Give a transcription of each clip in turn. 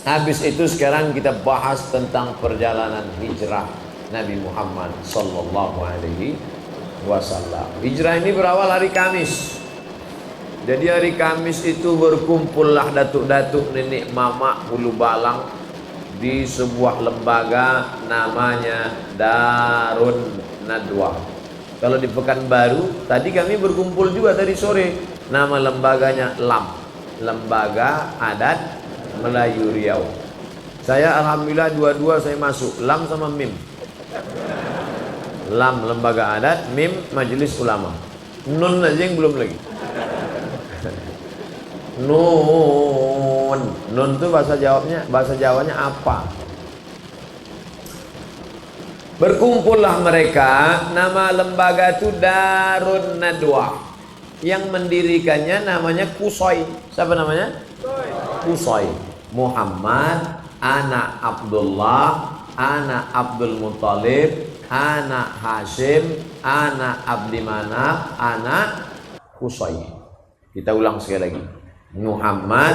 Habis itu sekarang kita bahas tentang perjalanan hijrah Nabi Muhammad sallallahu alaihi wasallam. Hijrah ini berawal hari Kamis. Jadi hari Kamis itu berkumpullah datuk-datuk, nenek, mama, hulu balang di sebuah lembaga namanya Darun Nadwa. Kalau di Pekanbaru, tadi kami berkumpul juga tadi sore. Nama lembaganya LAM, Lembaga Adat Melayu Riau. Saya alhamdulillah dua-dua saya masuk, LAM sama MIM. LAM Lembaga Adat, MIM Majelis Ulama. Nun aja yang belum lagi. Nun itu bahasa Jawanya apa? Berkumpullah mereka, nama lembaga itu Darun Nadwa. Yang mendirikannya namanya Kusoi. Siapa namanya? Kusoi. Muhammad, anak Abdullah, anak Abdul Muthalib, anak Hashim, anak Abdi Manaf, anak Kusoi. Kita ulang sekali lagi. Muhammad,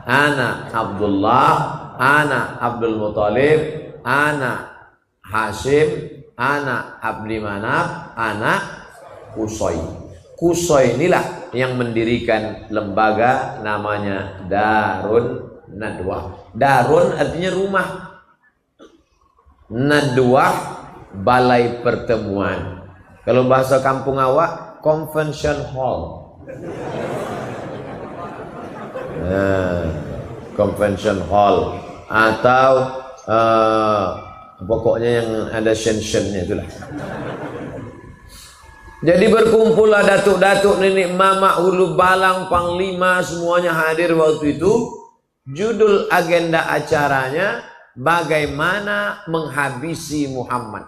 anak Abdullah, anak Abdul Muthalib, anak Hashim, anak Abdi Manaf, anak Kusoi. Kusoi inilah yang mendirikan lembaga namanya Darun Nadwa. Darun artinya rumah, Nadwa balai pertemuan. Kalau bahasa kampung awak, convention hall. Convention hall atau pokoknya yang ada shen-shennya itulah. Jadi berkumpullah datuk-datuk, nenek, mama, hulu balang, panglima, semuanya hadir waktu itu. Judul agenda acaranya bagaimana menghabisi Muhammad.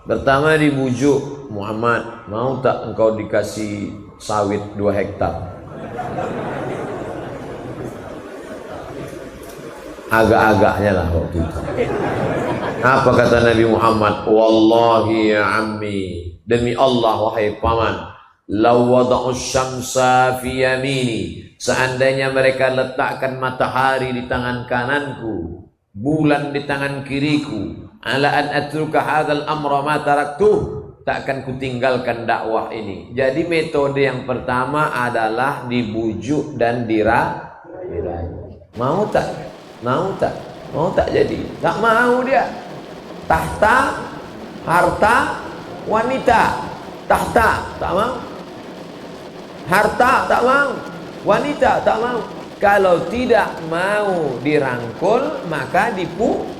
Pertama dibujuk, Muhammad, mau tak engkau dikasih sawit 2 hektar? Agak-agaknya lah waktu itu. Apa kata Nabi Muhammad? Wallahi ya ammi, demi Allah wahai paman, law wada'u syamsa fi yamini, seandainya mereka letakkan matahari di tangan kananku, bulan di tangan kiriku, ala an atruka hadzal amra ma taraktuh, tak akan kutinggalkan dakwah ini. Jadi metode yang pertama adalah dibujuk dan dirayu. Mau tak? Mau tak? Mau tak jadi? Tak mau dia. Tahta, harta, wanita. Tahta, tak mau. Harta, tak mau. Wanita, tak mau. Kalau tidak mau dirangkul, maka dipukul.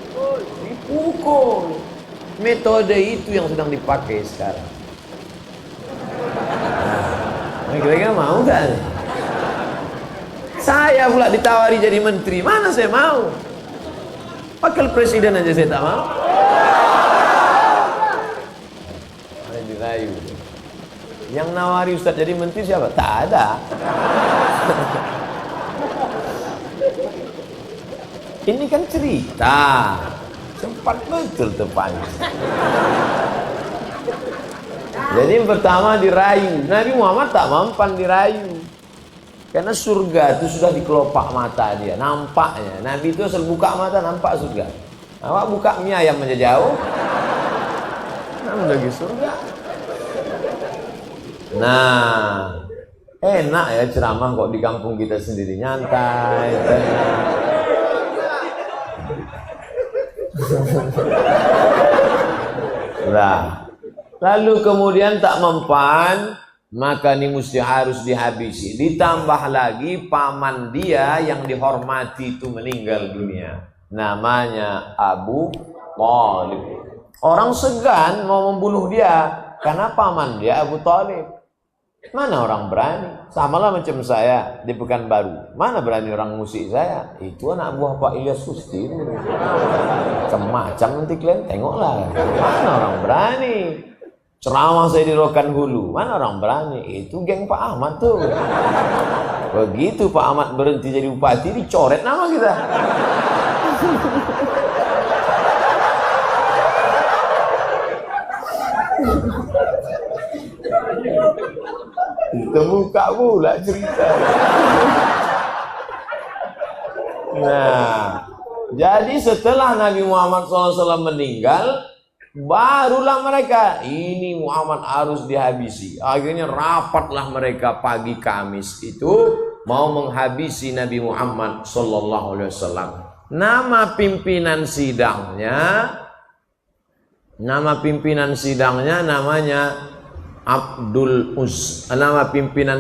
Metode itu yang sedang dipakai sekarang. Nah, kira-kira mau gak? Saya pula ditawari jadi menteri, mana saya mau? Wakil presiden aja saya tak mau. Ada dirayu. Yang nawari Ustaz jadi menteri siapa? Tak ada. Ini kan cerita. Sempat betul tepatnya. Jadi yang pertama dirayu. Nabi Muhammad tak mampan dirayu. Karena surga itu sudah di kelopak mata dia, nampaknya. Nabi itu asal buka mata nampak surga. Awak buka mie ayam aja jauh, namun lagi surga. Nah, enak ya ceramah kok di kampung kita sendiri, nyantai, tenang. Nah, lalu kemudian tak mempan, maka ini mesti harus dihabisi. Ditambah lagi paman dia yang dihormati itu meninggal dunia. Namanya Abu Thalib. Orang segan mau membunuh dia karena paman dia Abu Thalib. Mana orang berani? Samalah macam saya di Pekanbaru. Mana berani orang musik saya? Itu anak buah Pak Ilyas Kusti. Macam-macam nanti kalian tengoklah. Mana orang berani? Ceramah saya di Rokan Hulu, mana orang berani? Itu geng Pak Ahmad tuh. Begitu Pak Ahmad berhenti jadi bupati, dicoret nama kita. Terbuka pula cerita. Nah, jadi setelah Nabi Muhammad SAW meninggal, barulah mereka, ini Muhammad harus dihabisi. Akhirnya rapatlah mereka pagi Kamis itu mau menghabisi Nabi Muhammad SAW. Nama pimpinan sidangnya namanya Nama pimpinan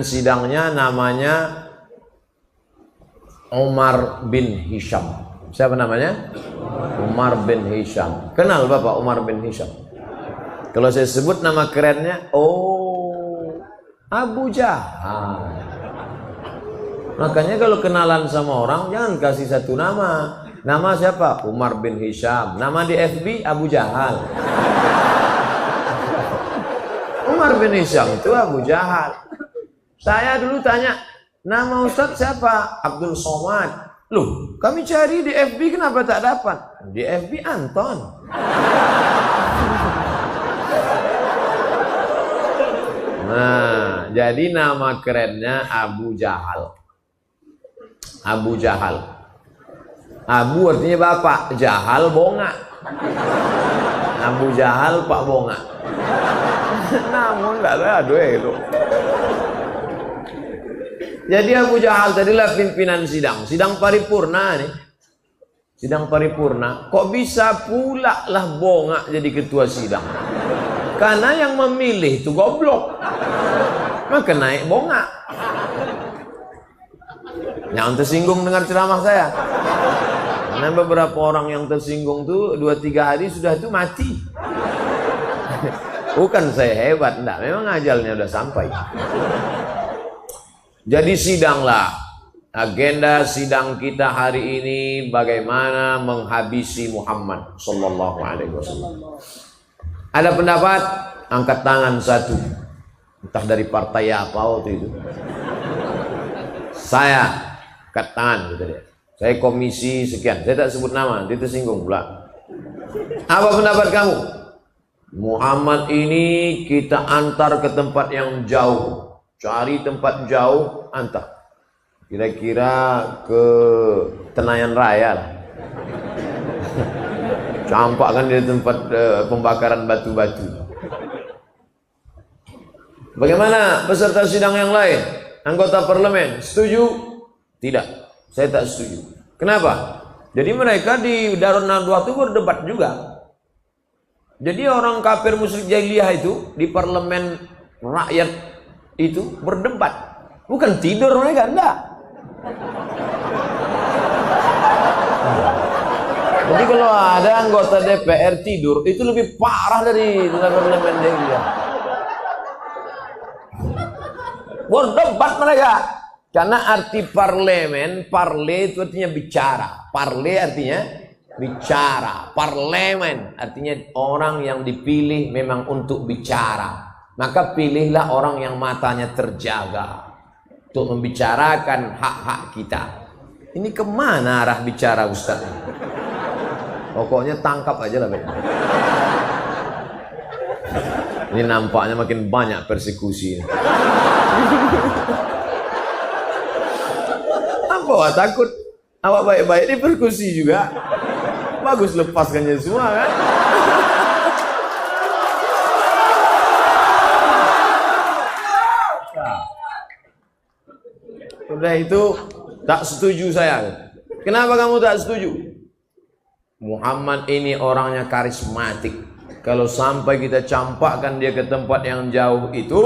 sidangnya namanya Umar bin Hisham. Siapa namanya? Umar bin Hisham. Kenal Bapak Umar bin Hisham? Kalau saya sebut nama kerennya, Abu Jahal. Makanya kalau kenalan sama orang jangan kasih satu nama. Nama siapa? Umar bin Hisham. Nama di FB Abu Jahal. Umar bin Hisham itu Abu Jahal. Saya dulu tanya, nama Ustadz siapa? Abdul Somad. Loh, kami cari di FB kenapa tak dapat? Di FB Anton. Nah, jadi nama kerennya Abu Jahal. Abu Jahal. Abu artinya bapak, Jahal bonga. Abu Jahal Pak Bonga. Namun enggak ada itu. Jadi Abu Jahal tadilah pimpinan sidang paripurna nih. Sidang paripurna, kok bisa pula lah bonga jadi ketua sidang? Karena yang memilih itu goblok. Maka naik bonga. Yang tersinggung dengar ceramah saya. Karena beberapa orang yang tersinggung tuh 2-3 hari sudah itu mati. Bukan saya hebat, enggak, memang ajalnya udah sampai. Jadi sidanglah. Agenda sidang kita hari ini bagaimana menghabisi Muhammad sallallahu alaihi wasallam. Ada pendapat angkat tangan satu. Entah dari partai apa waktu itu. Saya angkat tangan gitu deh. Saya komisi sekian. Saya tak sebut nama, nanti tersinggung pula. Apa pendapat kamu? Muhammad ini kita antar ke tempat yang jauh. Cari tempat jauh, antar. Kira-kira ke Tenayan Raya lah. Campakkan di tempat pembakaran batu-batu. Bagaimana peserta sidang yang lain? Anggota parlemen, setuju? Tidak, saya tak setuju. Kenapa? Jadi mereka di Darun Nadwa itu berdebat juga. Jadi orang kafir musyrik jahiliyah itu di parlemen rakyat itu berdebat. Bukan tidur mereka, enggak. Jadi kalau ada anggota DPR tidur, itu lebih parah dari parlemen jahiliyah. Berdebat mereka. Karena arti parlemen, parle itu artinya bicara. Parle artinya bicara. Parlemen artinya orang yang dipilih memang untuk bicara. Maka pilihlah orang yang matanya terjaga untuk membicarakan hak-hak kita. Ini kemana arah bicara Ustaz? Pokoknya tangkap aja lah. Ini nampaknya makin banyak persekusi. Apa takut? Awak baik-baik ini persekusi juga. Bagus lepaskannya semua kan? Udah itu tak setuju saya. Kenapa kamu tak setuju? Muhammad ini orangnya karismatik. Kalau sampai kita campakkan dia ke tempat yang jauh itu,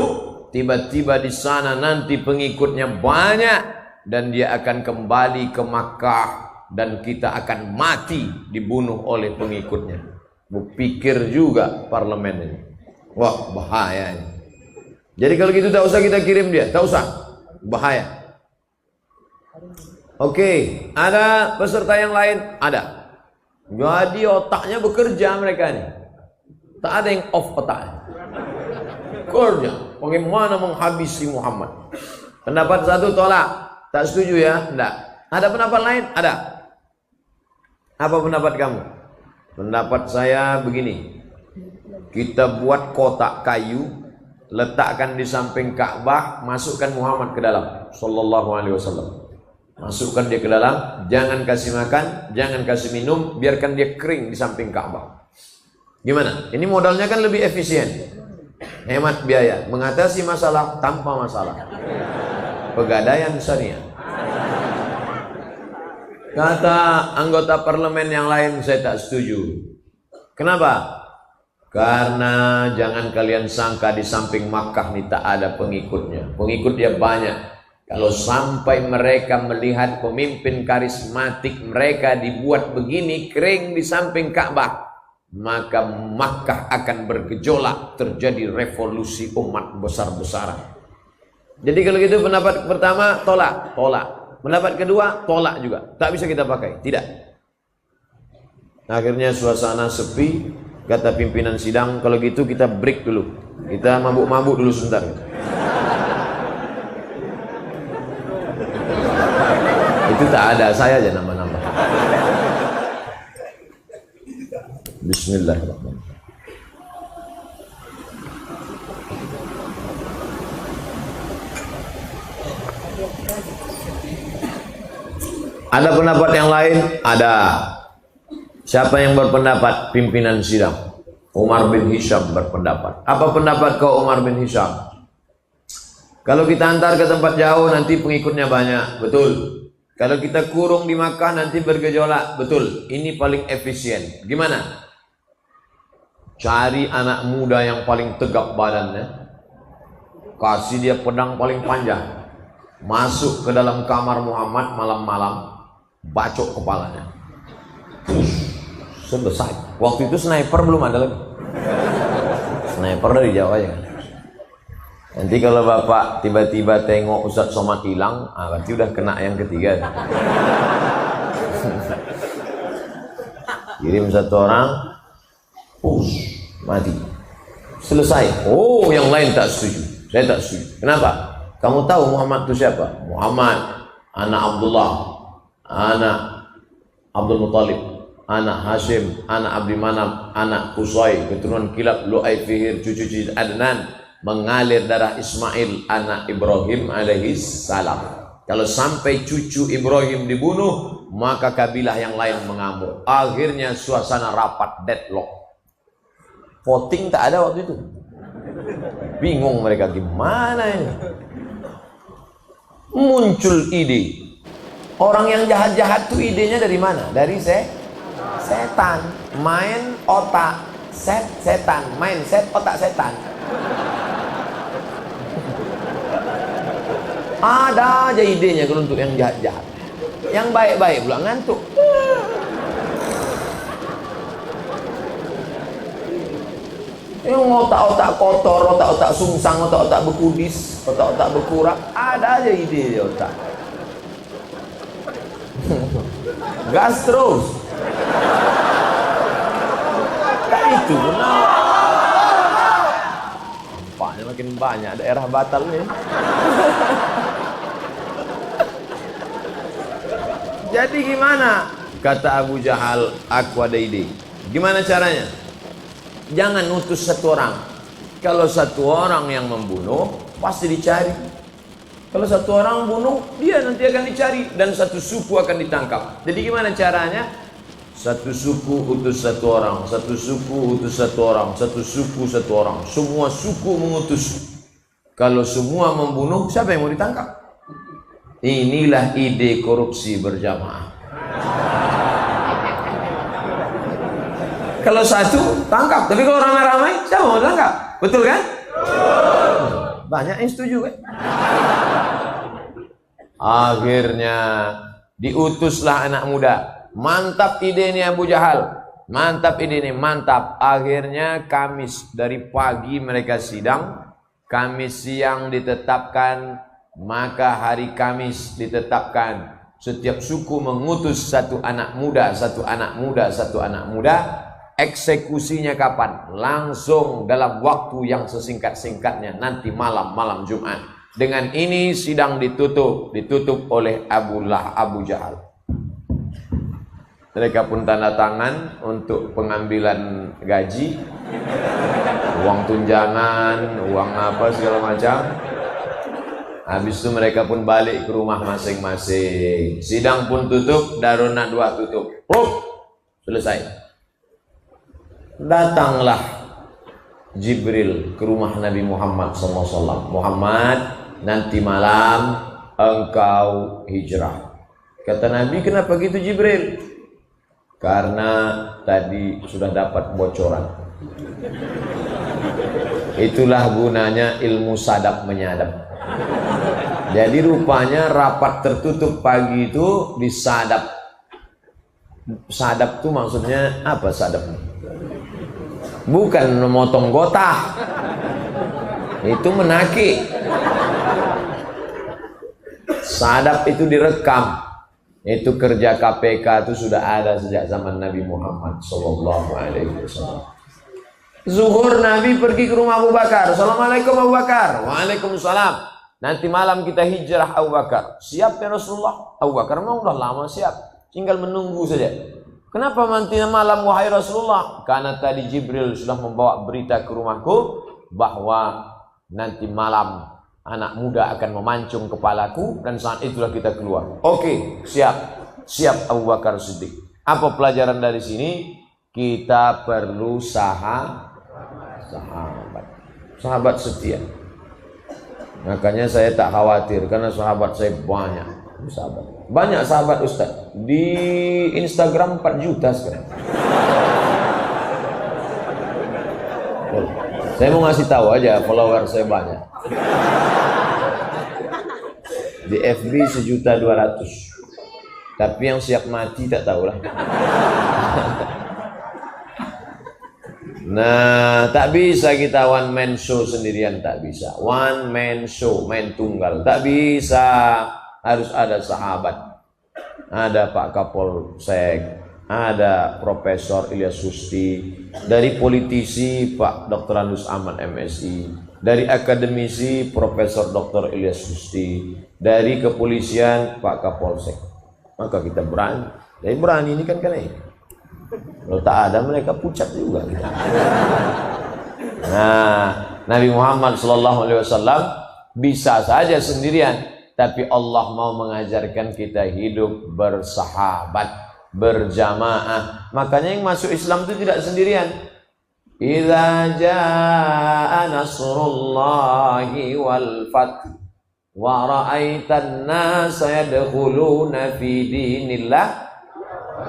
tiba-tiba di sana nanti pengikutnya banyak dan dia akan kembali ke Makkah dan kita akan mati dibunuh oleh pengikutnya. Berpikir juga parlemen ini. Wah, bahaya ini. Jadi kalau gitu tak usah kita kirim dia, tak usah. Bahaya. Oke, ada peserta yang lain? Ada. Jadi otaknya bekerja mereka ini. Tak ada yang off otaknya. Kerja. Bagaimana menghabisi Muhammad? Pendapat satu tolak. Tak setuju ya? Tidak. Ada pendapat lain? Ada. Apa pendapat kamu? Pendapat saya begini. Kita buat kotak kayu, letakkan di samping Ka'bah, masukkan Muhammad ke dalam sallallahu alaihi wasallam. Masukkan dia ke dalam, jangan kasih makan, jangan kasih minum, biarkan dia kering di samping Ka'bah. Gimana? Ini modalnya kan lebih efisien, hemat biaya, mengatasi masalah tanpa masalah. Pegadaian syariah. Kata anggota parlemen yang lain, saya tak setuju. Kenapa? Karena jangan kalian sangka di samping Makkah ini tak ada pengikutnya. Pengikut dia banyak. Kalau sampai mereka melihat pemimpin karismatik mereka dibuat begini kering di samping Ka'bah, maka Makkah akan bergejolak, terjadi revolusi umat besar-besaran. Jadi kalau gitu pendapat pertama tolak, pendapat kedua tolak juga, tak bisa kita pakai, tidak. Akhirnya suasana sepi, kata pimpinan sidang, kalau gitu kita break dulu, kita mabuk-mabuk dulu sebentar. Itu tak ada, saya aja nambah-nambah. Bismillahirrahmanirrahim. Ada pendapat yang lain? Ada. Siapa yang berpendapat? Pimpinan sidang Umar bin Hisham berpendapat. Apa pendapat kau Umar bin Hisham? Kalau kita antar ke tempat jauh nanti pengikutnya banyak, betul. Kalau kita kurung di Makkah nanti bergejolak, betul. Ini paling efisien. Gimana? Cari anak muda yang paling tegap badannya, kasih dia pedang paling panjang, masuk ke dalam kamar Muhammad malam-malam, bacok kepalanya. Selesai. Waktu itu sniper belum ada lagi. Sniper dari Jawa ya. Nanti kalau bapak tiba-tiba tengok Ustadz Somad hilang, berarti udah kena yang ketiga. Kirim satu orang, mati. Selesai. Oh, yang lain tak setuju. Saya tak setuju. Kenapa? Kamu tahu Muhammad itu siapa? Muhammad, anak Abdullah, anak Abdul Muttalib, anak Hashim, anak Abdi Manaf, anak Qusay, keturunan Kilab, Lu'ay, Fihir, cucu-cucu Adnan, mengalir darah Ismail, anak Ibrahim alaihi salam. Kalau sampai cucu Ibrahim dibunuh, maka kabilah yang lain mengamuk. Akhirnya suasana rapat, deadlock. Voting tak ada waktu itu. Bingung mereka, gimana ini? Muncul ide. Orang yang jahat-jahat tuh idenya dari mana? Dari setan. Main otak setan, mindset otak setan. Ada aja idenya kalau untuk yang jahat-jahat. Yang baik-baik pula ngantuk. Yang otak-otak kotor, otak-otak sungsang, otak-otak bekudis, otak-otak berkurak, ada aja ide di otak. Gas terus. Kayak itu benar. Nampaknya makin banyak daerah batal nih. Jadi gimana? Kata Abu Jahal, aku ada ide. Gimana caranya? Jangan utus satu orang. Kalau satu orang yang membunuh, pasti dicari. Kalau satu orang bunuh, dia nanti akan dicari. Dan satu suku akan ditangkap. Jadi gimana caranya? Satu suku utus satu orang, satu suku utus satu orang, satu suku satu orang. Semua suku mengutus. Kalau semua membunuh, siapa yang mau ditangkap? Inilah ide korupsi berjamaah. Kalau satu tangkap, tapi kalau ramai-ramai siapa mau tangkap? Betul kan? Banyak yang setuju kan? Akhirnya diutuslah anak muda. Mantap ide ini Abu Jahal. Mantap ide ini, mantap. Akhirnya Kamis dari pagi mereka sidang, Kamis siang ditetapkan, maka hari Kamis ditetapkan setiap suku mengutus satu anak muda, satu anak muda, satu anak muda. Eksekusinya kapan? Langsung dalam waktu yang sesingkat-singkatnya, nanti malam Jumat. Dengan ini sidang ditutup oleh Abu Jahal. Mereka pun tanda tangan untuk pengambilan gaji, uang tunjangan, uang apa segala macam. Habis itu mereka pun balik ke rumah masing-masing. Sidang pun tutup, Darunat 2 tutup. Selesai. Datanglah Jibril ke rumah Nabi Muhammad SAW. Muhammad, nanti malam engkau hijrah. Kata Nabi, kenapa gitu Jibril? Karena tadi sudah dapat bocoran. Itulah gunanya ilmu sadap menyadap. Jadi rupanya rapat tertutup pagi itu disadap. Sadap itu maksudnya apa sadap? Bukan memotong gotah. Itu menaki. Sadap itu direkam. Itu kerja KPK itu sudah ada sejak zaman Nabi Muhammad SAW. Zuhur Nabi pergi ke rumah Abu Bakar. Assalamualaikum Abu Bakar. Waalaikumsalam. Nanti malam kita hijrah Abu Bakar. Siap ya Rasulullah? Abu Bakar memang udah lama siap. Tinggal menunggu saja. Kenapa nanti malam wahai Rasulullah? Karena tadi Jibril sudah membawa berita ke rumahku bahwa nanti malam anak muda akan memancung kepalaku dan saat itulah kita keluar. Oke, siap. Siap Abu Bakar Siddiq. Apa pelajaran dari sini? Kita perlu sahabat setia. Makanya saya tak khawatir karena sahabat saya banyak. Banyak sahabat Ustaz. Di Instagram 4 juta sekarang. Saya mau ngasih tahu aja follower saya banyak. Di FB 1.200.000. Tapi yang siap mati tak tahulah. Nah, tak bisa kita one man show sendirian, tak bisa. One man show, main tunggal, tak bisa. Harus ada sahabat. Ada Pak Kapolsek, ada Profesor Ilyas Susti, dari politisi Pak Dr. Andus Ahmad MSI, dari akademisi Profesor Dr. Ilyas Susti, dari kepolisian Pak Kapolsek. Maka kita berani. Jadi berani ini kan ini. Kalau tak ada mereka pucat juga kita. Nah, Nabi Muhammad SAW bisa saja sendirian, tapi Allah mau mengajarkan kita hidup bersahabat, berjamaah. Makanya yang masuk Islam itu tidak sendirian. Idza jaa nasrullahi wal fath wa ra'aitan nasa yadkhuluna fi dinillah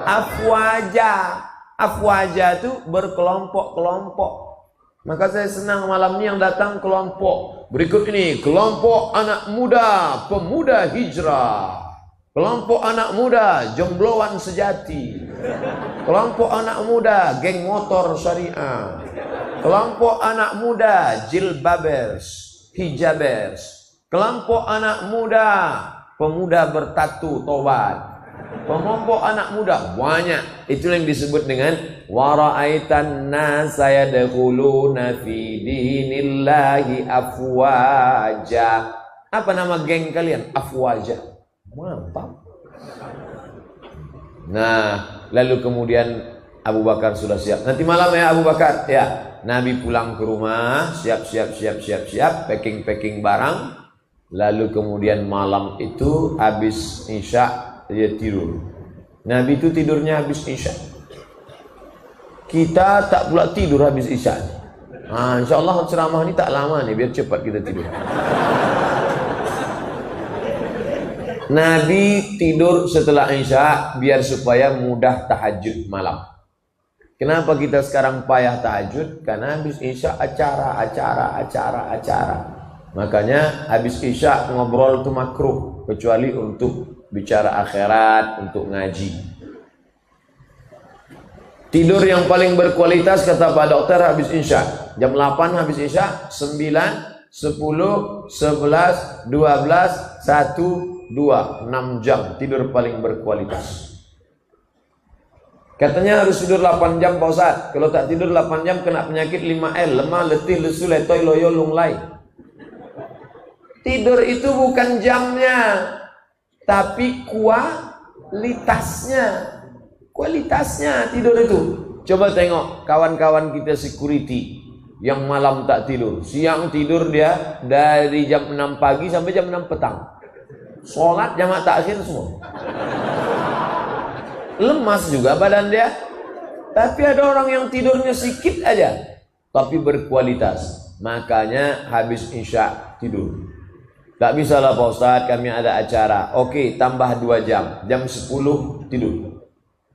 afwaja. Afwaja itu berkelompok-kelompok. Maka saya senang malam ini yang datang kelompok berikut ini. Kelompok anak muda, pemuda hijrah. Kelompok anak muda, jombloan sejati. Kelompok anak muda, geng motor syariah. Kelompok anak muda, jilbabers, hijabers. Kelompok anak muda, pemuda bertatu, tobat. Kelompok anak muda banyak. Itu yang disebut dengan wara'aitan nasa yadkhuluna fi dinillahi afwaja. Apa nama geng kalian? Afwaja. Mantap. Nah, lalu kemudian Abu Bakar sudah siap. Nanti malam ya Abu Bakar. Ya, Nabi pulang ke rumah, siap, packing barang. Lalu kemudian malam itu habis Isya dia tidur. Nabi itu tidurnya habis Isya. Kita tak pula tidur habis Isya. Nah, insyaallah ceramah ini tak lama nih biar cepat kita tidur. Nabi tidur setelah Isya biar supaya mudah tahajud malam. Kenapa kita sekarang payah tahajud? Karena habis Isya acara. Makanya habis Isya ngobrol itu makruh kecuali untuk bicara akhirat, untuk ngaji. Tidur yang paling berkualitas kata Pak Dokter habis Isya. Jam 8 habis Isya, 9, 10, 11, 12, 1, 2, 6 jam tidur paling berkualitas. Katanya harus tidur 8 jam Pak Ustaz. Kalau tak tidur 8 jam kena penyakit 5L, lemah, letih, lesu, letoy, loyo, lunglai. Tidur itu bukan jamnya, tapi kualitasnya. Kualitasnya tidur itu. Coba tengok kawan-kawan kita security. yang malam tak tidur. Siang tidur dia dari jam 6 pagi sampai jam 6 petang. Sholat jamak takhir semua. Lemas juga badan dia. Tapi ada orang yang tidurnya sedikit aja, tapi berkualitas. Makanya habis isya tidur. Tak bisa lah Pak Ustadz, kami ada acara. Oke, tambah 2 jam. Jam 10 tidur.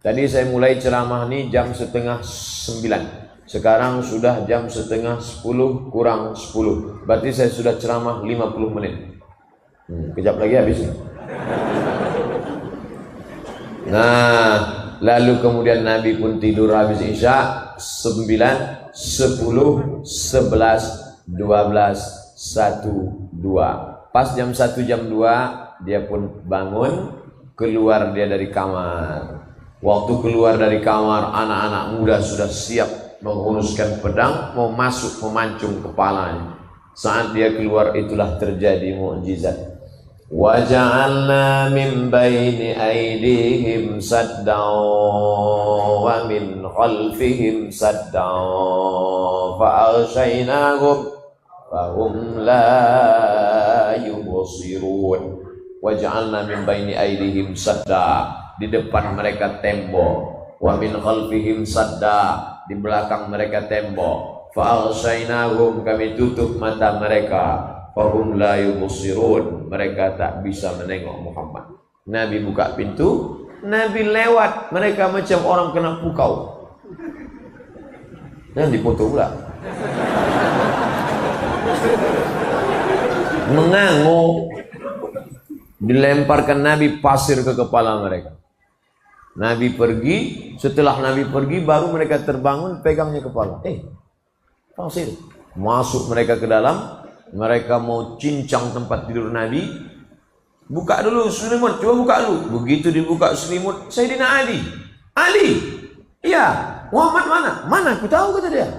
Tadi saya mulai ceramah nih jam setengah 9. Sekarang sudah jam setengah 10 kurang 10. Berarti saya sudah ceramah 50 menit. Kejap lagi habis. Nah, lalu kemudian Nabi pun tidur habis isya 9, 10, 11, 12, 1, 2. Pas jam 1 jam 2 dia pun bangun, keluar dia dari kamar. Waktu keluar dari kamar, anak-anak muda sudah siap menguruskan pedang, mau masuk memancung kepalanya. Saat dia keluar itulah terjadi mukjizat. Wa ja'alna min baini aydihim saddan wa min khalfihim saddan fa aghshaynahum fahum la yubsirun. Wa ja'alna min baini aydihim sadda, di depan mereka tembok, wa min khalfihim sadda, di belakang mereka tembok, fa aghshaynahum, kami tutup mata mereka, fahum la yubsirun, mereka tak bisa menengok Muhammad. Nabi buka pintu, Nabi lewat, mereka macam orang kena pukau. Dan dipoto pula. Mengangguk. Dilemparkan Nabi pasir ke kepala mereka. Nabi pergi, setelah Nabi pergi baru mereka terbangun, pegangnya kepala. Pasir. Masuk mereka ke dalam, mereka mau cincang tempat tidur Nabi. Buka dulu selimut, coba buka dulu. Begitu dibuka selimut, Sayyidina Ali. Ali, iya, Muhammad mana? Mana? Aku tahu, kata dia.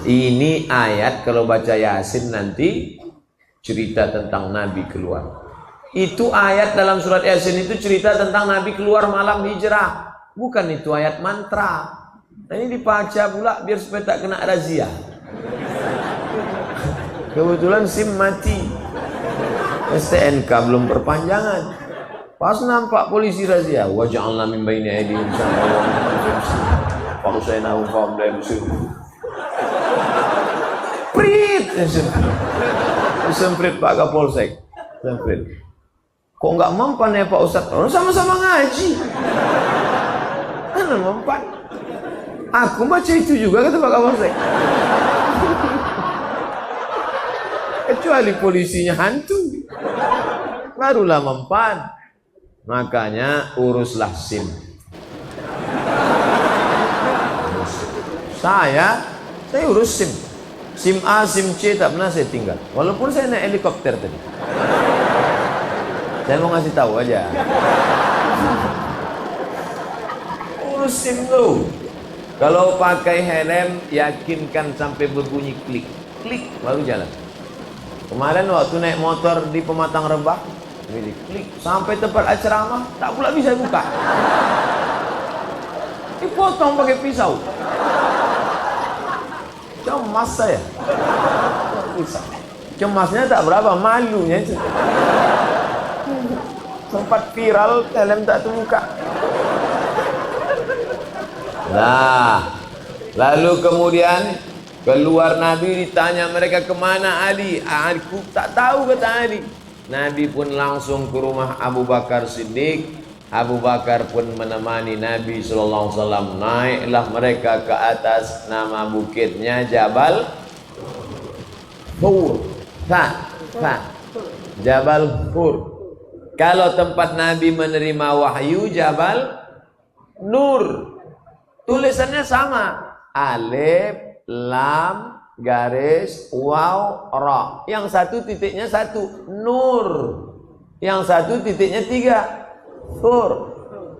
Ini ayat kalau baca Yasin nanti cerita tentang Nabi keluar. Itu ayat dalam surat Yasin itu cerita tentang Nabi keluar malam hijrah. Bukan itu ayat mantra. Nah, ini dibaca pula biar supaya tak kena razia. Kebetulan SIM mati. STNK belum perpanjangan. Pas nampak polisi razia, wa ja'alna min baini aydihim saddan wa min khalfihim fa aghshaynahum fahum la yubsirun. Prit, semprit Pak Kapolsek, semprit. Kok nggak mempan ya Pak Ustadz? Orang sama-sama ngaji. Mana mempan? Aku baca itu juga, kata Pak Kapolsek. Kecuali polisinya hantu, barulah mempan. Makanya uruslah SIM. Saya urus SIM. SIM A, SIM C tak pernah saya tinggal. Walaupun saya naik helikopter tadi. Saya mau ngasih tahu aja. Urus SIM lu. Kalau pakai helm, yakinkan sampai berbunyi klik. Klik, baru jalan. Kemarin waktu naik motor di Pematang Rebah, klik. Sampai tempat ceramah, tak pula bisa buka. Dipotong pakai pisau. Cemas saya. Cemasnya tak berapa, malunya. Sempat viral, helm tak terbuka. Nah, lalu kemudian keluar Nabi, ditanya mereka kemana Ali? Aku tak tahu, kata Ali. Nabi pun langsung ke rumah Abu Bakar Siddiq. Abu Bakar pun menemani Nabi SAW. Naiklah mereka ke atas, nama bukitnya Jabal Hur. Jabal Hur. Kalau tempat Nabi menerima wahyu, Jabal Nur. Tulisannya sama, alif, lam, garis, waw, ra. Yang satu titiknya 1, nur. Yang satu titiknya 3, sur.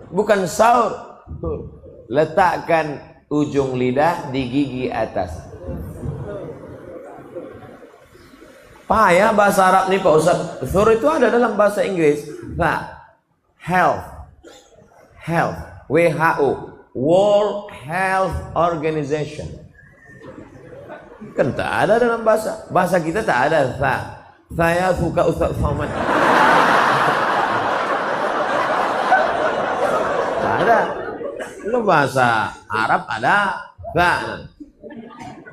Bukan saur, sur. Letakkan ujung lidah di gigi atas. Payah bahasa Arab nih Pak Ustaz. Sur itu ada dalam bahasa Inggris. Nah, health, WHO. World Health Organization. Kan tak ada dalam bahasa kita tak ada saya suka Ustaz Somad. Tak ada. Kalau bahasa Arab ada.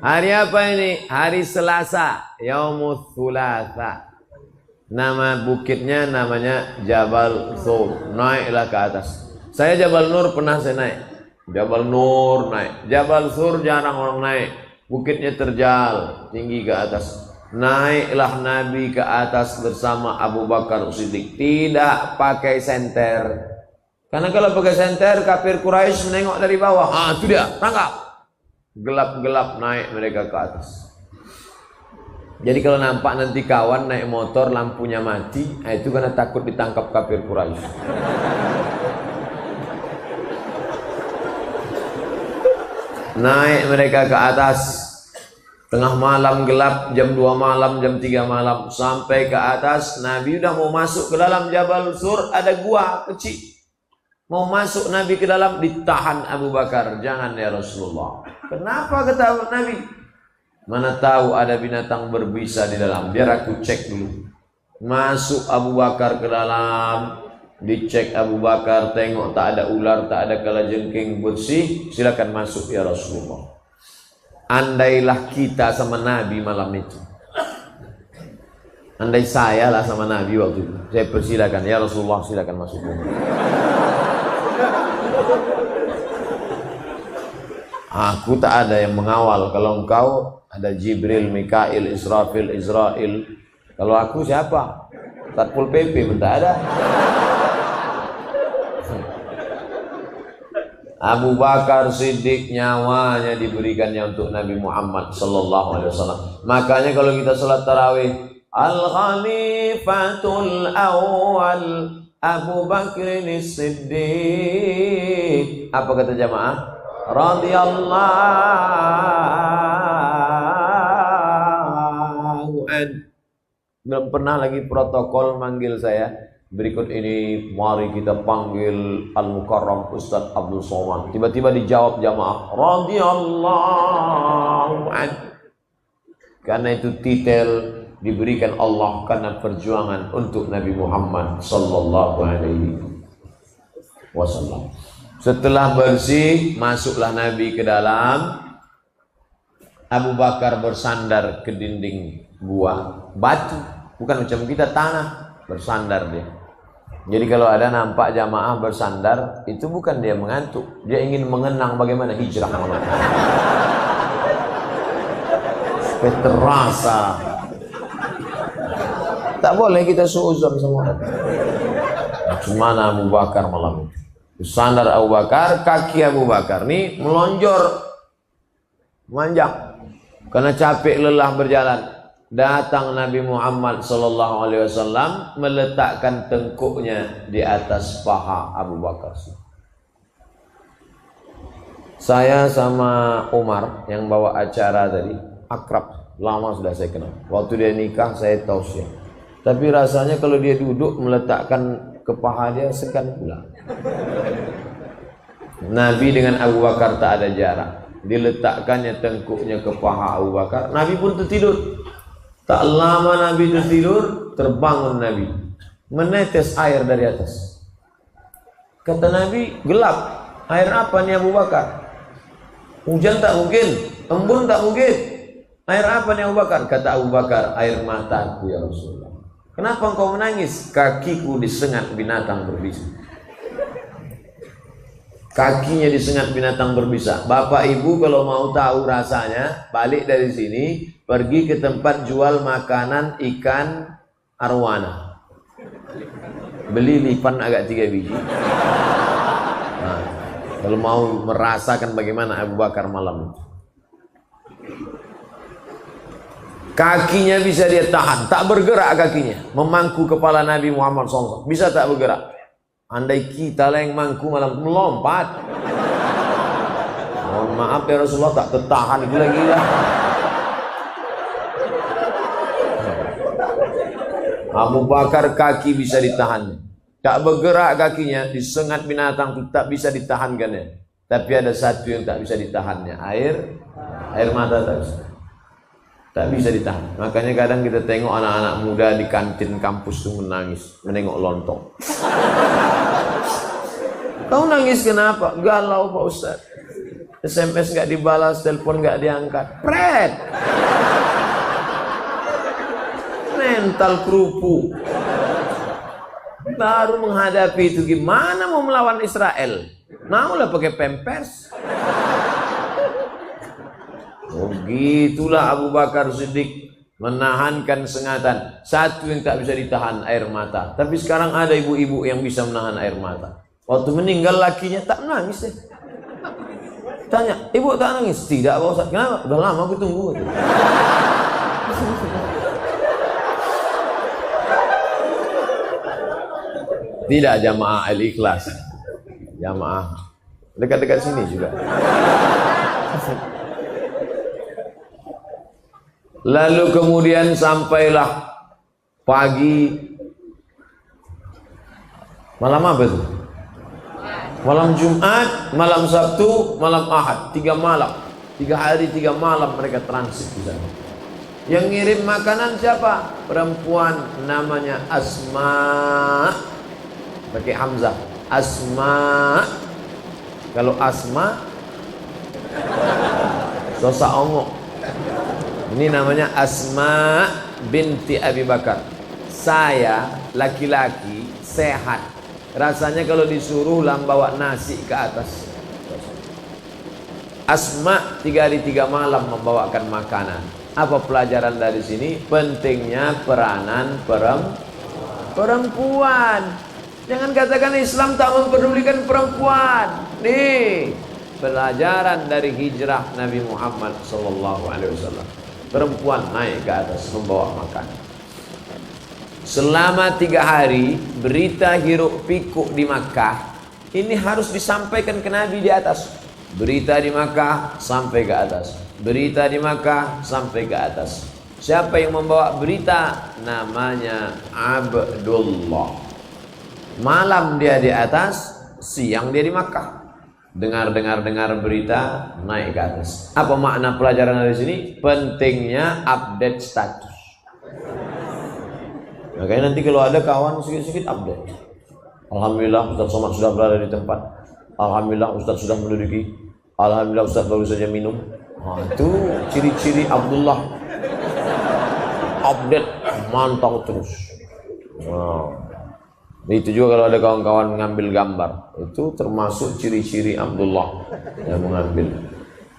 Hari apa ini? Hari Selasa, Yaumul Thulatha. Nama bukitnya namanya Jabal Thur. Naiklah ke atas. Saya Jabal Nur pernah saya naik. Jabal Nur naik. Jabal Thur jarang orang naik. Bukitnya terjal, tinggi ke atas. Naiklah Nabi ke atas bersama Abu Bakar Siddiq. Tidak pakai senter. Karena kalau pakai senter, kafir Quraisy menengok dari bawah. Itu dia, tangkap. Gelap-gelap naik mereka ke atas. Jadi kalau nampak nanti kawan naik motor lampunya mati, itu karena takut ditangkap kafir Quraisy. Naik mereka ke atas. Tengah malam gelap, jam 2 malam, jam 3 malam. Sampai ke atas, Nabi udah mau masuk ke dalam Jabal Sur, ada gua kecil. Mau masuk Nabi ke dalam, ditahan Abu Bakar. Jangan ya Rasulullah. Kenapa kata Nabi? Mana tahu ada binatang berbisa di dalam. Biar aku cek dulu. Masuk Abu Bakar ke dalam. Dicek Abu Bakar, tengok tak ada ular, tak ada kalajengking bersih. Silakan masuk ya Rasulullah. Andailah kita sama Nabi malam itu. Andai saya lah sama Nabi waktu itu. Saya persilakan ya Rasulullah, silakan masuk. Aku tak ada yang mengawal. Kalau engkau ada Jibril, Mikail, Israfil, Israel. Kalau aku siapa? Satpol PP pun tak ada. Abu Bakar Siddiq nyawanya diberikannya untuk Nabi Muhammad sallallahu alaihi wasallam. Makanya kalau kita salat tarawih, Al-Khalifatul Awwal Abu Bakr Siddiq. Apa kata jamaah? Radhiyallahu an. Belum pernah lagi protokol manggil saya. Berikut ini mari kita panggil Al-Mukarram Ustaz Abdul Somad. Tiba-tiba dijawab jamaah radhiyallahu an. Karena itu titel diberikan Allah karena perjuangan untuk Nabi Muhammad sallallahu alaihi wasallam. Setelah bersih, masuklah Nabi ke dalam. Abu Bakar bersandar ke dinding gua, batu, bukan macam kita tanah, bersandar dia. Jadi kalau ada nampak jamaah bersandar, itu bukan dia mengantuk, dia ingin mengenang bagaimana hijrah Muhammad. Supaya terasa. Tak boleh kita suuzon semua. Cuma Abu Bakar malam itu. Bersandar Abu Bakar, kaki Abu Bakar nih melonjor, memanjang karena capek lelah berjalan. Datang Nabi Muhammad sallallahu alaihi wasallam meletakkan tengkuknya di atas paha Abu Bakar. Saya sama Umar yang bawa acara tadi akrab, lama sudah saya kenal. Waktu dia nikah saya tausiah. Tapi rasanya kalau dia duduk meletakkan ke paha dia segan pula. Nabi dengan Abu Bakar tak ada jarak. Diletakkannya tengkuknya ke paha Abu Bakar. Nabi pun tertidur. Tak lama Nabi tertidur, terbangun Nabi. Menetes air dari atas. Kata Nabi, gelap. Air apa nih Abu Bakar? Hujan tak mungkin, embun tak mungkin. Air apa nih Abu Bakar? Kata Abu Bakar, air mataku ya Rasulullah. Kenapa engkau menangis? Kakiku disengat binatang berbisa. Kakinya disengat binatang berbisa. Bapak ibu kalau mau tahu rasanya, balik dari sini, pergi ke tempat jual makanan ikan arwana. Beli lipan agak 3 biji. Nah, kalau mau merasakan bagaimana Abu Bakar malam itu. Kakinya bisa dia tahan, tak bergerak kakinya. Memangku kepala Nabi Muhammad SAW. Bisa tak bergerak? Andai kita lah yang mangku malam melompat. Mohon maaf ya Rasulullah, tak tertahan gila-gila. Abu Bakar kaki bisa ditahan. Tak bergerak kakinya, disengat binatang itu tak bisa ditahankannya. Tapi ada satu yang tak bisa ditahannya, air mata tak bisa. Tak bisa ditahan. Makanya kadang kita tengok anak-anak muda di kantin kampus tuh menangis, menengok lontong. Kau nangis kenapa? Galau Pak Ustaz. SMS nggak dibalas, telepon nggak diangkat. Pret. Mental kerupuk. Baru menghadapi itu gimana mau melawan Israel? Maulah pakai pampers. Oh gitulah Abu Bakar Siddiq menahankan sengatan. Satu yang tak bisa ditahan, air mata. Tapi sekarang ada ibu-ibu yang bisa menahan air mata. Waktu meninggal lakinya tak nangis deh. Tanya, ibu tak nangis? Tidak Pak Ustaz. Kenapa? Udah lama aku tunggu. Tidak jamaah Al-Ikhlas. Jamaah dekat-dekat sini juga. Lalu kemudian sampailah pagi. Malam apa itu? Malam Jumat, malam Sabtu, malam Ahad. 3 malam. 3 hari 3 malam mereka transit di sana. Yang ngirim makanan siapa? Perempuan namanya Asma. Pakai Hamzah. Asma. Kalau Asma dosa ongok. Ini namanya Asma binti Abi Bakar. Saya laki-laki sehat. Rasanya kalau disuruh bawa nasi ke atas. Asma 3 hari 3 malam membawakan makanan. Apa pelajaran dari sini? Pentingnya peranan perempuan. Jangan katakan Islam tak mempedulikan perempuan. Nih, pelajaran dari hijrah Nabi Muhammad SAW. Perempuan naik ke atas membawa makanan. Selama 3 hari berita hiruk pikuk di Makkah ini harus disampaikan ke Nabi di atas. Berita di Makkah sampai ke atas. Berita di Makkah sampai ke atas. Siapa yang membawa berita? Namanya Abdullah. Malam dia di atas, siang dia di Makkah. Dengar berita, naik ke atas. Apa makna pelajaran dari sini? Pentingnya update status. Makanya nanti kalau ada kawan sedikit update. Alhamdulillah Ustaz Somad sudah berada di tempat. Alhamdulillah Ustaz sudah menduduki. Alhamdulillah Ustaz baru saja minum. Itu ciri-ciri Abdullah. Update, mantau terus. Itu juga kalau ada kawan-kawan mengambil gambar, itu termasuk ciri-ciri Abdullah yang mengambil.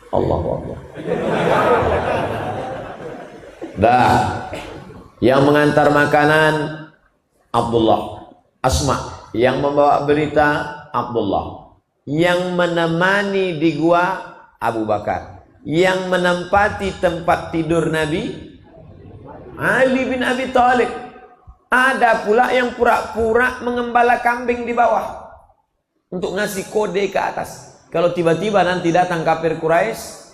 Allahu Akbar. Dah, yang mengantar makanan Abdullah. Asma yang membawa berita Abdullah. Yang menemani di gua Abu Bakar. Yang menempati tempat tidur Nabi Ali bin Abi Thalib. Ada pula yang pura-pura mengembala kambing di bawah untuk ngasih kode ke atas. Kalau tiba-tiba nanti datang kafir Quraisy,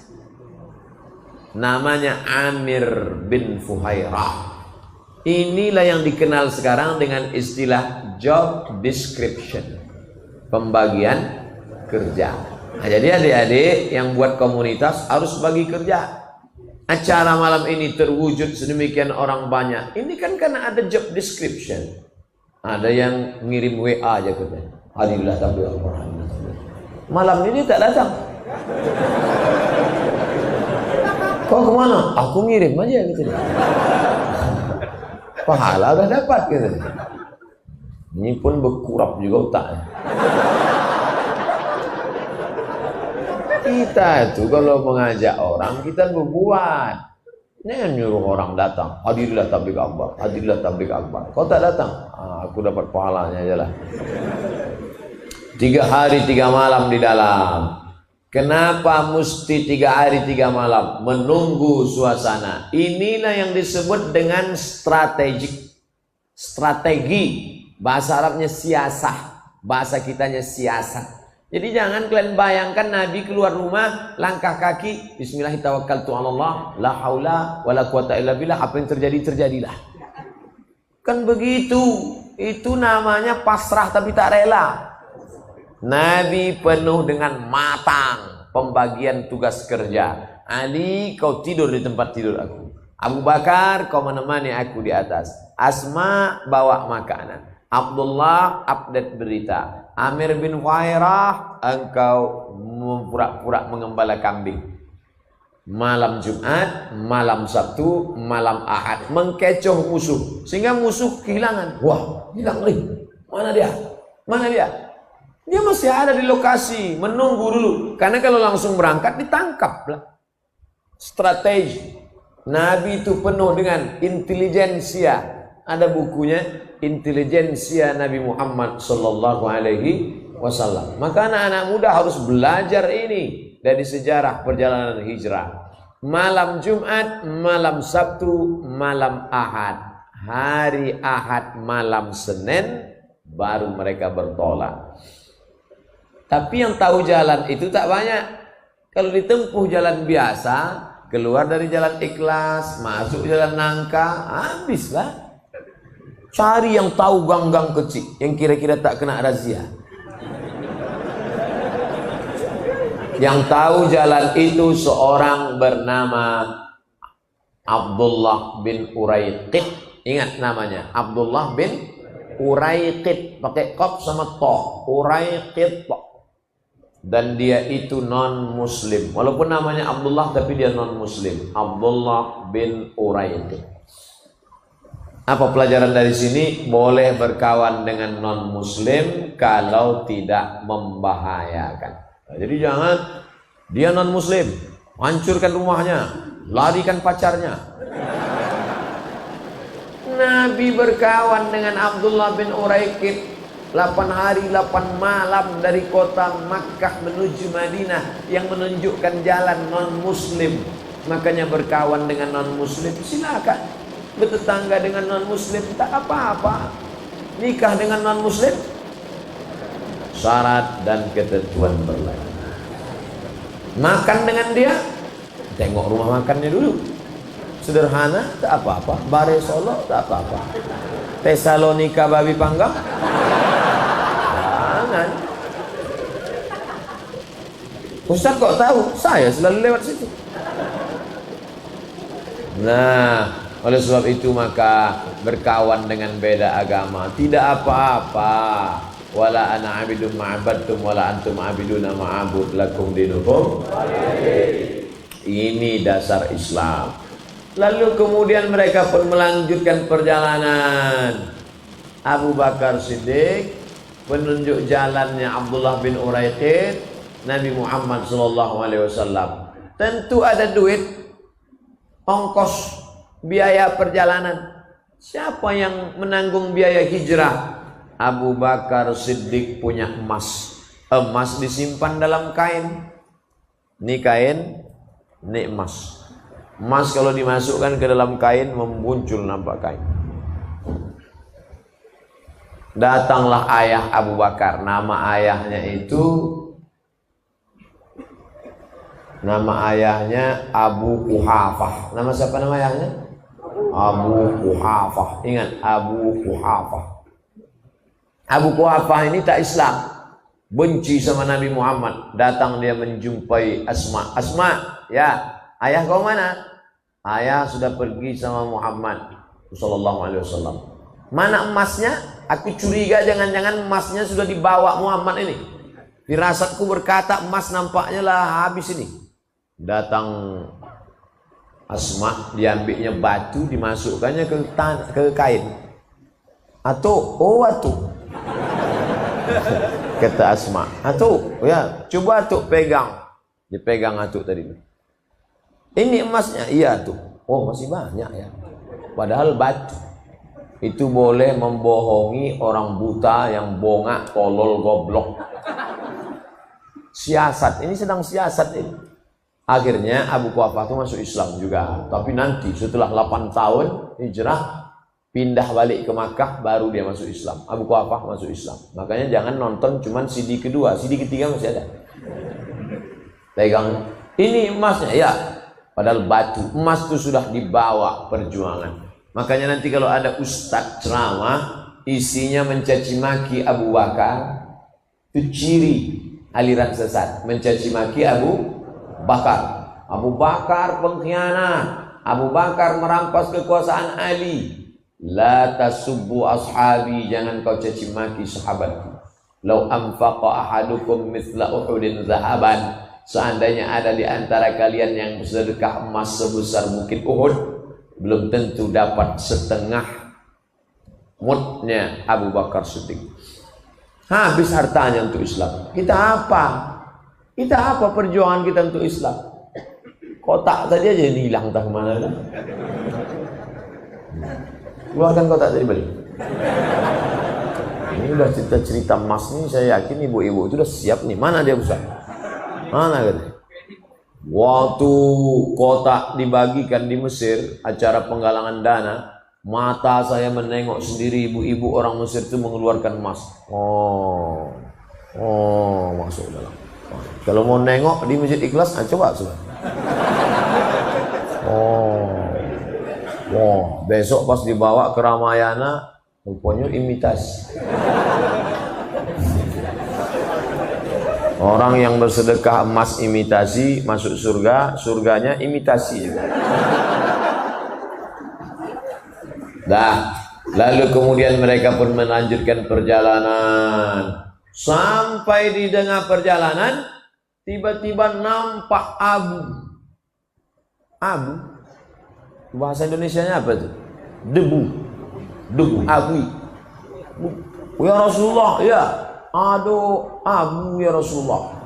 namanya Amir bin Fuhairah. Inilah yang dikenal sekarang dengan istilah job description, pembagian kerja. Nah, jadi adik-adik yang buat komunitas harus bagi kerja. Acara malam ini terwujud sedemikian orang banyak. Ini kan karena ada job description. Ada yang ngirim WA aja katanya. Alhamdulillah tabligh Al-Quran. Malam ini tak datang. Kau kemana? Aku ngirim aja gitu. Pahala udah dapat gitu. Ini pun berkurap juga otaknya. Kita itu kalau mengajak orang, kita berbuat. Jangan nyuruh orang datang. Hadirilah tabligh akbar, hadirilah tabligh akbar. Kau tak datang, aku dapat pahalanya aja lah. 3 hari 3 malam di dalam. Kenapa mesti 3 hari 3 malam? Menunggu suasana. Inilah yang disebut dengan strategik. Strategi. Bahasa Arabnya siasah. Bahasa kitanya siasat. Jadi jangan kalian bayangkan Nabi keluar rumah, langkah kaki, bismillahirrahmanirrahim, la haula wala quwata illa billah, apa yang terjadi terjadilah. Kan begitu. Itu namanya pasrah tapi tak rela. Nabi penuh dengan matang pembagian tugas kerja. Ali, kau tidur di tempat tidur aku. Abu Bakar, kau menemani aku di atas. Asma, bawa makanan. Abdullah, update berita. Amir bin Khairah, engkau pura-pura mengembala kambing. Malam Jumat, malam Sabtu, malam Ahad, mengkecoh musuh sehingga musuh kehilangan. Wah, hilang nih. Mana dia? Mana dia? Dia masih ada di lokasi, menunggu dulu. Karena kalau langsung berangkat ditangkap lah. Strategi. Nabi itu penuh dengan intelijensia. Ada bukunya, Intelijensia Nabi Muhammad Sallallahu Alaihi Wasallam. Maka anak-anak muda harus belajar ini dari sejarah perjalanan hijrah. Malam Jumat, malam Sabtu, malam Ahad. Hari Ahad, malam Senin, baru mereka bertolak. Tapi yang tahu jalan itu tak banyak. Kalau ditempuh jalan biasa, keluar dari jalan ikhlas, masuk jalan nangka, habislah. Cari yang tahu gang-gang kecil, yang kira-kira tak kena razia. Yang tahu jalan itu seorang bernama Abdullah bin Uraiqid. Ingat namanya, Abdullah bin Uraiqid, pakai qaf sama ta. Uraiqid. Dan dia itu non muslim. Walaupun namanya Abdullah tapi dia non muslim. Abdullah bin Uraiqid. Apa pelajaran dari sini? Boleh berkawan dengan non muslim kalau tidak membahayakan. Nah, jadi jangan dia non muslim, hancurkan rumahnya, larikan pacarnya. Nabi berkawan dengan Abdullah bin Uraiqid 8 hari 8 malam dari kota Makkah menuju Madinah, yang menunjukkan jalan non muslim. Makanya berkawan dengan non muslim silakan, bertetangga dengan non muslim tak apa-apa. Nikah dengan non muslim syarat dan ketentuan berlaku. Makan dengan dia, tengok rumah makannya dulu. Sederhana tak apa-apa, Bare Solo tak apa-apa, Tesalonika babi panggang jangan. Ustaz kok tahu? Saya selalu lewat situ. Nah, oleh sebab itu maka berkawan dengan beda agama tidak apa-apa. Wala ana abidun ma'abadtum wala antum abiduna ma'abud lakum dinukum. Ini dasar Islam. Lalu kemudian mereka pun melanjutkan perjalanan. Abu Bakar Siddiq penunjuk jalannya Abdullah bin Uraiqid, Nabi Muhammad SAW. Tentu ada duit, ongkos, biaya perjalanan. Siapa yang menanggung biaya hijrah? Abu Bakar Siddiq punya emas. Emas disimpan dalam kain. Ini kain, ini emas. Emas kalau dimasukkan ke dalam kain memuncul nampak kain. Datanglah ayah Abu Bakar. Nama ayahnya Abu Quhafah. Nama siapa nama ayahnya? Abu Quhafah. Ingat, Abu Quhafah. Abu Quhafah ini tak Islam, benci sama Nabi Muhammad. Datang dia menjumpai Asma. Asma, ya, ayah kau mana? Ayah sudah pergi sama Muhammad sallallahu alaihi wasallam. Mana emasnya? Aku curiga jangan-jangan emasnya sudah dibawa Muhammad ini. Firasatku berkata emas nampaknya lah habis ini. Datang Asma, diambilnya batu, dimasukkannya ke kain. Atuh, oh atuh. Kata Asma, atuh, ya, coba atuh pegang. Dipegang atuh tadi. Ini emasnya, iya tuh. Oh masih banyak ya. Padahal batu. Itu boleh membohongi orang buta yang bongak, tolol, goblok. Siasat, ini sedang siasat ini. Akhirnya Abu Quhafah itu masuk Islam juga. Tapi nanti setelah 8 tahun hijrah, pindah balik ke Makkah, baru dia masuk Islam. Abu Quhafah masuk Islam. Makanya jangan nonton cuman CD kedua, CD ketiga masih ada. Pegang, ini emasnya, ya. Padahal batu, emas itu sudah dibawa perjuangan. Makanya nanti kalau ada ustadz ceramah, isinya mencaci maki Abu Bakar, Itu ciri aliran sesat, mencaci maki Abu Bakar. Abu Bakar pengkhianat, Abu Bakar merampas kekuasaan Ali. La tasubbu ashabi, jangan kau caci maki sahabatku. Lau anfaqa ahadukum mithla Uhudin zahaban, seandainya ada di antara kalian yang bersedekah emas sebesar bukit Uhud, belum tentu dapat setengah mudnya Abu Bakar Siddiq. Habis hartanya untuk Islam. Kita apa? Kita apa perjuangan kita untuk Islam? Kotak tadi aja ini hilang entah kemana. Keluarkan kotak tadi balik. Ini udah cerita-cerita emas nih, saya yakin ibu-ibu itu udah siap nih. Mana dia Ustaz? Mana gitu? Waktu kotak dibagikan di Mesir, acara penggalangan dana, mata saya menengok sendiri ibu-ibu orang Mesir itu mengeluarkan emas. Oh, masuk dalam. Kalau mau nengok di Masjid Ikhlas, coba. Besok pas dibawa ke Ramayana, rupanya imitasi. Orang yang bersedekah emas imitasi masuk surga, surganya imitasi. Lalu kemudian mereka pun melanjutkan perjalanan. Sampai di tengah perjalanan, tiba-tiba nampak abu. Bahasa Indonesianya apa tuh? Debu, abu. Ya Rasulullah, ya. Ada abu ya Rasulullah.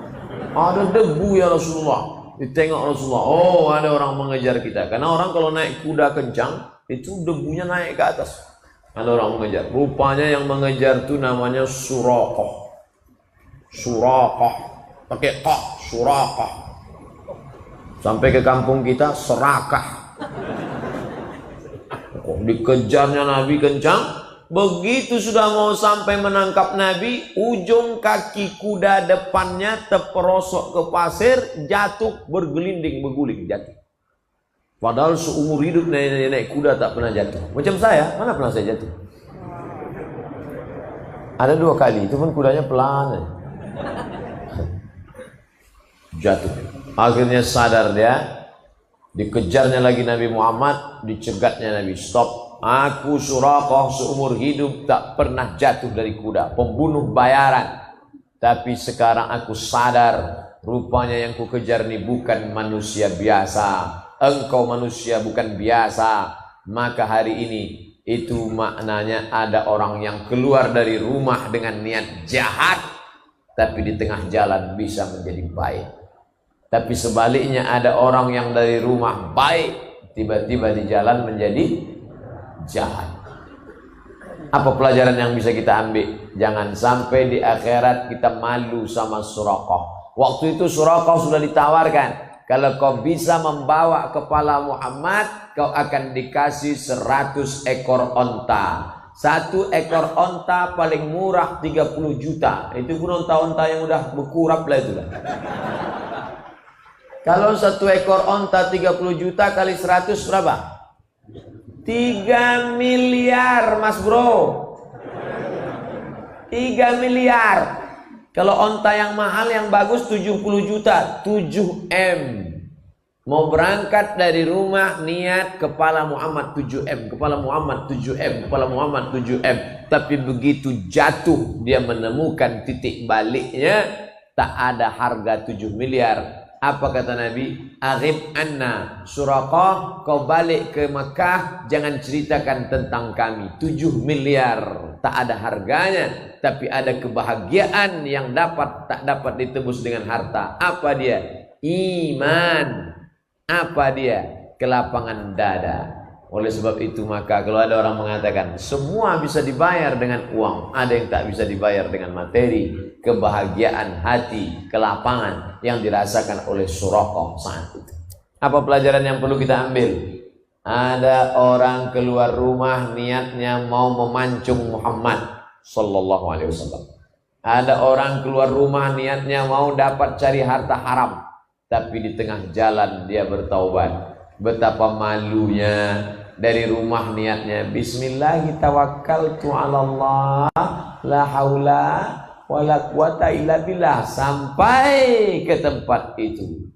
Ada debu ya Rasulullah. Ditengok Rasulullah. Oh, ada orang mengejar kita. Karena orang kalau naik kuda kencang, itu debunya naik ke atas. Ada orang mengejar. Rupanya yang mengejar itu namanya Suraqah. Pakai kah, Suraqah. Sampai ke kampung kita serakah. Dikejarnya Nabi kencang. Begitu sudah mau sampai menangkap Nabi, ujung kaki kuda depannya terperosok ke pasir, jatuh, bergelinding, berguling, jatuh. Padahal seumur hidup nenek kuda tak pernah jatuh. Macam saya, mana pernah saya jatuh? Ada 2 kali, itu pun kudanya pelan. Jatuh. Akhirnya sadar dia, dikejarnya lagi Nabi Muhammad, dicegatnya Nabi, stop. Aku Suraqah seumur hidup tak pernah jatuh dari kuda, pembunuh bayaran. Tapi sekarang aku sadar, rupanya yang ku kejar ini bukan manusia biasa. Engkau manusia bukan biasa. Maka hari ini itu maknanya ada orang yang keluar dari rumah dengan niat jahat, tapi di tengah jalan bisa menjadi baik. Tapi sebaliknya ada orang yang dari rumah baik, tiba-tiba di jalan menjadi jahat. Apa pelajaran yang bisa kita ambil? Jangan sampai di akhirat kita malu sama Suraqah. Waktu itu Suraqah sudah ditawarkan, kalau kau bisa membawa kepala Muhammad, kau akan dikasih 100 ekor onta. 1 ekor onta paling murah 30 juta. Itu pun onta-onta yang udah berkurap lah itu lah. Kalau 1 ekor onta 30 juta kali 100 berapa? 3 miliar mas bro. 3 miliar. Kalau onta yang mahal yang bagus 70 juta, 7M. Mau berangkat dari rumah niat kepala Muhammad 7M, kepala Muhammad 7M, kepala Muhammad 7M. Tapi begitu jatuh dia menemukan titik baliknya, tak ada harga 7 miliar. Apa kata Nabi? Aghib anna Suraqah, kau balik ke Makkah, jangan ceritakan tentang kami. 7 miliar tak ada harganya, tapi ada kebahagiaan yang tak dapat ditebus dengan harta. Apa dia? Iman. Apa dia? Kelapangan dada. Oleh sebab itu maka kalau ada orang mengatakan semua bisa dibayar dengan uang, ada yang tak bisa dibayar dengan materi. Kebahagiaan hati, kelapangan yang dirasakan oleh Suraqah saat itu. Apa pelajaran yang perlu kita ambil? Ada orang keluar rumah niatnya mau memancung Muhammad sallallahu alaihi wasallam. Ada orang keluar rumah niatnya mau dapat cari harta haram, tapi di tengah jalan dia bertaubat. Betapa malunya, dari rumah niatnya bismillah tawakkaltu 'ala Allah la haula wala quwata illa billah. Sampai ke tempat itu,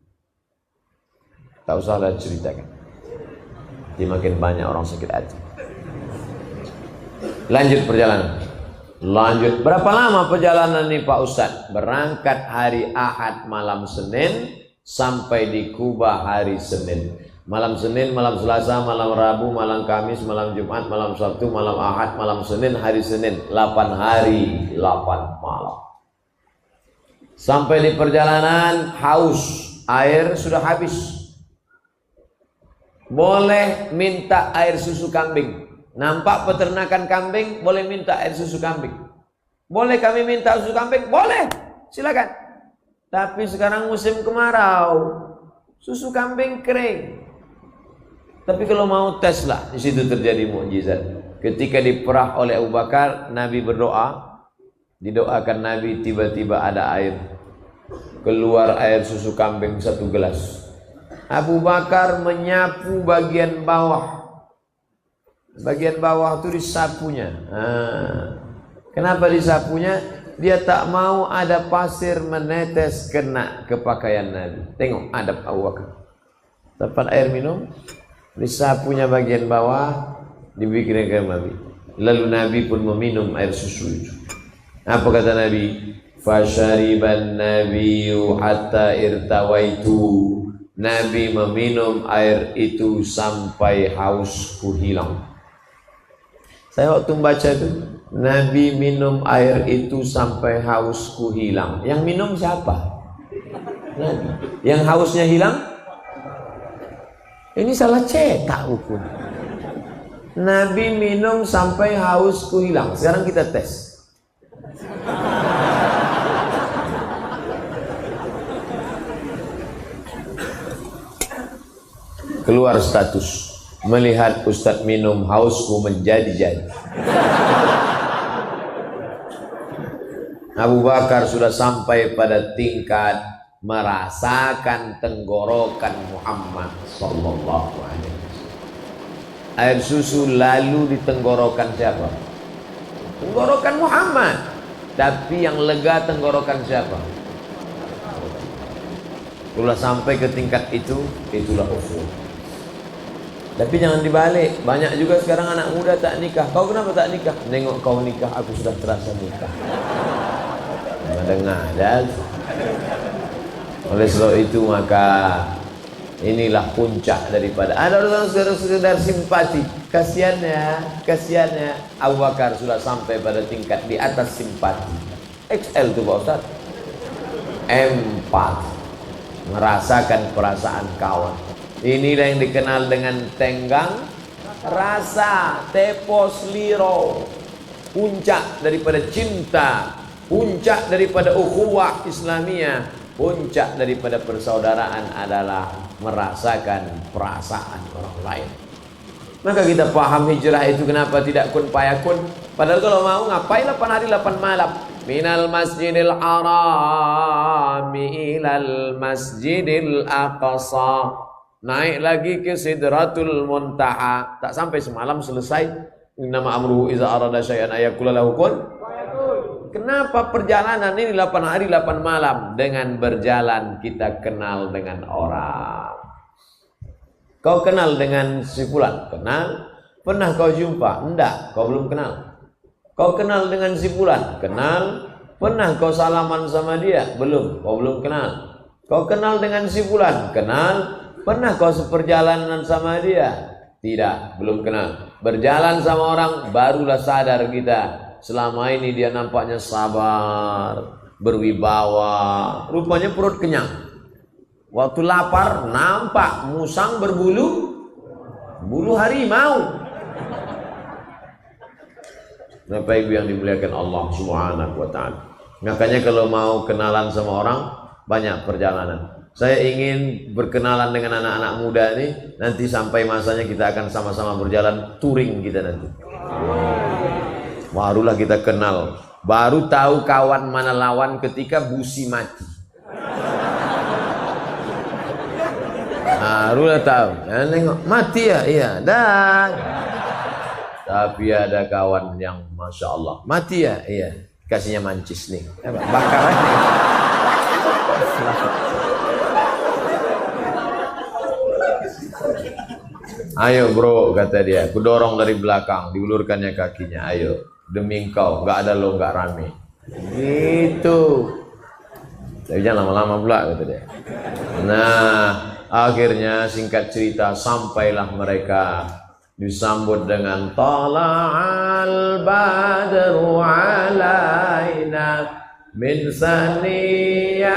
tak usahlah ceritakan, jadi makin banyak orang sakit hati. Lanjut perjalanan. Lanjut. Berapa lama perjalanan ini Pak Ustadz? Berangkat hari Ahad malam Senin, sampai di Kuba hari Senin. Malam Senin, malam Selasa, malam Rabu, malam Kamis, malam Jumat, malam Sabtu, malam Ahad, malam Senin, hari Senin. 8 hari, 8 malam. Sampai di perjalanan haus, air sudah habis. Boleh minta air susu kambing. Nampak peternakan kambing, boleh minta air susu kambing. Boleh kami minta susu kambing? Boleh, silakan. Tapi sekarang musim kemarau, susu kambing kering. Tapi kalau mau tes lah, di situ terjadi mukjizat. Ketika diperah oleh Abu Bakar, Nabi berdoa, didoakan Nabi, tiba-tiba ada air. Keluar air susu kambing 1 gelas. Abu Bakar menyapu bagian bawah. Bagian bawah itu disapunya. Kenapa disapunya? Dia tak mau ada pasir menetes kena ke pakaian Nabi. Tengok adab Abu Bakar. Dapat air minum, disapunya bagian bawah, dibikinkan Nabi. Lalu Nabi pun meminum air susu itu. Apa kata Nabi? Fasyariban nabiyyu hatta irtawaitu. Nabi meminum air itu sampai hausku hilang. Saya waktu membaca itu, Nabi minum air itu sampai hausku hilang. Yang minum siapa? Nabi. Yang hausnya hilang? Ini salah cetak hukum. Nabi minum sampai hausku hilang. Sekarang kita tes. Keluar status, melihat Ustadz minum hausku menjadi-jadi. Abu Bakar sudah sampai pada tingkat merasakan tenggorokan Muhammad sallallahu alaihi wasallam. Air susu lalu di tenggorokan siapa? Tenggorokan Muhammad. Tapi yang lega tenggorokan siapa? Kalau sampai ke tingkat itu, itulah ukhuwah. Tapi jangan dibalik. Banyak juga sekarang anak muda tak nikah. Kau kenapa tak nikah? Nengok kau nikah, aku sudah terasa nikah. Dengar. Oleh sebab itu maka inilah puncak daripada. Ada orang sekedar simpati. Kasiannya Abu Bakar sudah sampai pada tingkat di atas simpati. XL itu Pak Ustaz. Empati. Merasakan perasaan kawan. Inilah yang dikenal dengan tenggang rasa, tepos liro. Puncak daripada cinta, puncak daripada ukhuwah Islamiyah, puncak daripada persaudaraan adalah merasakan perasaan orang lain. Maka kita paham hijrah itu kenapa tidak kun payakun. Padahal kalau mau ngapain 8 hari 8 malam. Minal masjidil harami ilal masjidil aqsa. Naik lagi ke Sidratul Muntaha. Tak sampai semalam selesai. Innama amruhu iza arada syai'an ayakula lahu kun. Kenapa perjalanan ini 8 hari 8 malam? Dengan berjalan kita kenal dengan orang. Kau kenal dengan si fulan? Kenal. Pernah kau jumpa? Enggak, kau belum kenal. Kau kenal dengan si fulan? Kenal. Pernah kau salaman sama dia? Belum, kau belum kenal. Kau kenal dengan si fulan? Kenal. Pernah kau seperjalanan sama dia? Tidak, belum kenal. Berjalan sama orang, barulah sadar kita. Selama ini dia nampaknya sabar, berwibawa. Rupanya perut kenyang. Waktu lapar, nampak musang berbulu harimau. Bapak Ibu yang dimuliakan Allah Subhanahu wa ta'ala. Makanya kalau mau kenalan sama orang, banyak perjalanan. Saya ingin berkenalan dengan anak-anak muda ini. Nanti sampai masanya kita akan sama-sama berjalan touring kita nanti. Barulah kita kenal. Baru tahu kawan mana lawan ketika busi mati. Barulah tahu. Nengok mati ya, iya. Dan tapi ada kawan yang masya Allah mati ya, iya. kasihnya mancis nih, bakar aja. Ayo bro, kata dia, ku dorong dari belakang, diulurkannya kakinya. Ayo, demi engkau, nggak ada lo nggak rame. Gitu. Tapi jangan lama-lama pula, kata dia. Nah, akhirnya singkat cerita sampailah mereka disambut dengan tala'al badru alaina min saniyatil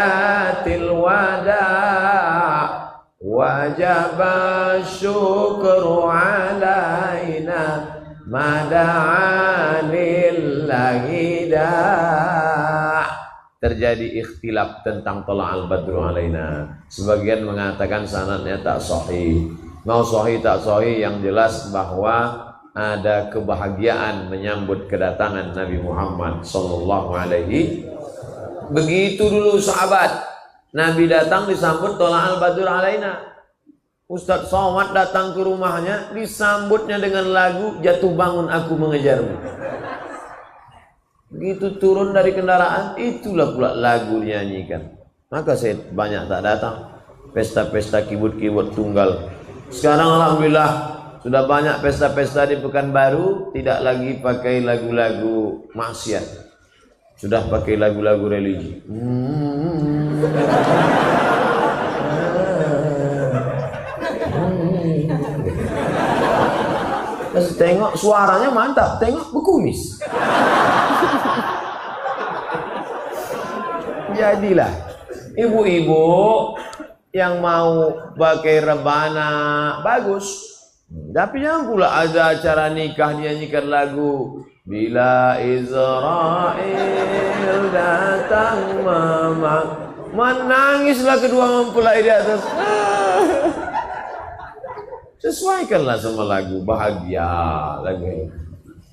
wada' wajaba syukru alaina mada'anillahi da'. Terjadi ikhtilaf tentang tala'al badru alaina. Sebagian mengatakan sanadnya tak sahih. Mau sahih tak sahih, yang jelas bahwa ada kebahagiaan menyambut kedatangan Nabi Muhammad sallallahu alaihi. Begitu dulu sahabat, Nabi datang disambut tala'al badru alaina. Ustadz Somad datang ke rumahnya, disambutnya dengan lagu jatuh bangun aku mengejarmu. Begitu turun dari kendaraan, itulah pula lagu dinyanyikan. Maka saya banyak tak datang pesta-pesta kibut-kibut tunggal. Sekarang alhamdulillah sudah banyak pesta-pesta di Pekanbaru, tidak lagi pakai lagu-lagu maksiat, sudah pakai lagu-lagu religi. Terus tengok suaranya mantap, tengok berkumis. Jadilah ibu-ibu yang mau pakai rebana bagus, tapi jangan pula ada acara nikah dinyanyikan lagu bila Israel datang mama, menangislah kedua mempelai di atas. Sesuaikanlah sama lagu bahagia, lagu ini.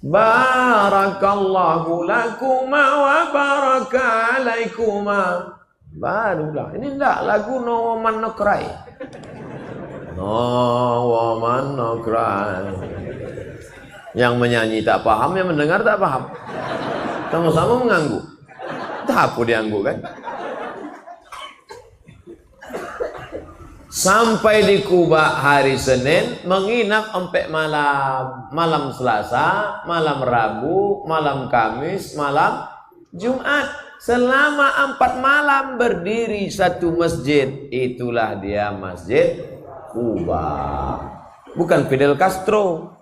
Barakallahu lakuma wa baraka alaikuma. Barulah. Ini enggak lagu No Woman No Cry. No Woman No Cry. Yang menyanyi tak paham, yang mendengar tak paham. Sama-sama mengangguk. Tak apa diangguk kan? Sampai di Kuba hari Senin, menginap sampai malam Selasa, malam Rabu, malam Kamis, malam Jumat. Selama 4 malam berdiri satu masjid. Itulah dia Masjid Kuba. Bukan Fidel Castro.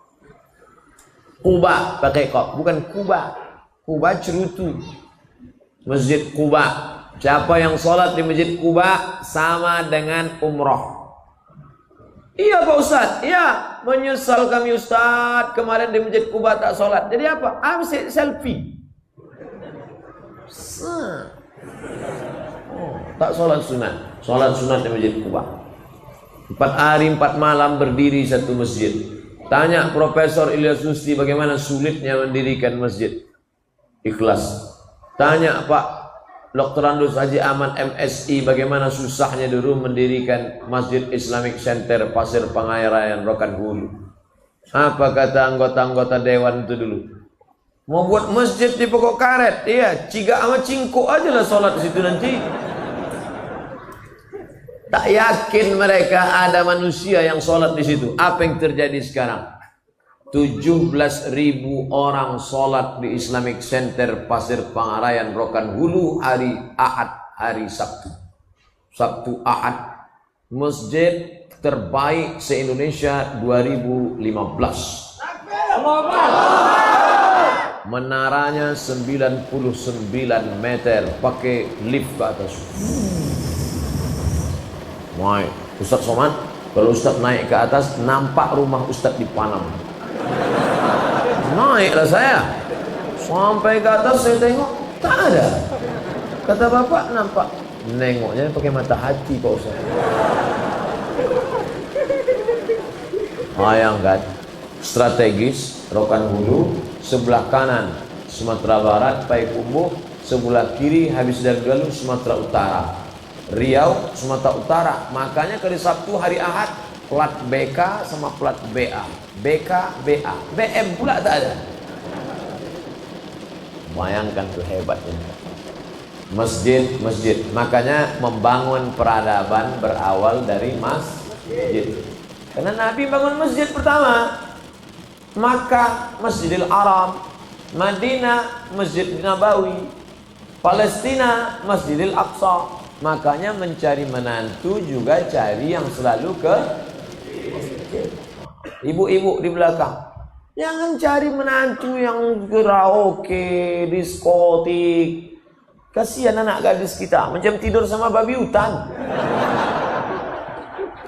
Kuba pakai kop, bukan Kuba. Kuba cerutu. Masjid Kuba. Siapa yang sholat di Masjid Kuba sama dengan umroh. Iya Pak Ustadz, iya, menyesal kami Ustadz, kemarin di Masjid Kuba tak sholat. Jadi apa? Ambil selfie. Tak sholat sunat. Sholat sunat di Masjid Kuba. 4 hari 4 malam berdiri satu masjid. Tanya Profesor Ilyas Susti bagaimana sulitnya mendirikan masjid. Ikhlas. Tanya Pak Dr. Andus Haji Ahmad MSI bagaimana susahnya dulu mendirikan Masjid Islamic Center Pasir Pengairan Rokan Hulu. Apa kata anggota-anggota dewan itu dulu? Mau buat masjid di pokok karet, iya, ciga sama cingko aja lah sholat di situ nanti. Tak yakin mereka ada manusia yang sholat di situ. Apa yang terjadi sekarang? 17.000 orang sholat di Islamic Center Pasir Pengarayan Rokan Hulu hari Ahad, hari Sabtu. Sabtu Ahad. Masjid terbaik se-Indonesia 2015. Menaranya 99 meter, pakai lift ke atas. Wah, Ustadz Somad, kalau Ustadz naik ke atas nampak rumah Ustadz di Panam. Naiklah saya sampai ke atas, saya tengok tak ada. Kata bapak, nampak. Nengoknya pakai mata hati Pak Ustaz. Bayangkan, strategis Rokan Hulu, sebelah kanan Sumatera Barat Payakumbuh, sebelah kiri habis dari Galuh Sumatera Utara, Riau Sumatera Utara. Makanya kali Sabtu hari Ahad plat BK sama plat BA, BK BA, BM pula tak ada. Bayangkan tuh hebatnya. Masjid. Makanya membangun peradaban berawal dari masjid. Karena Nabi bangun masjid pertama. Makkah, Masjidil Haram. Madinah, Masjid Nabawi. Palestina, Masjidil Aqsa. Makanya mencari menantu juga cari yang selalu ke ibu-ibu di belakang. Jangan cari menantu yang karaoke, diskotik. Kasihan anak gadis kita macam tidur sama babi hutan.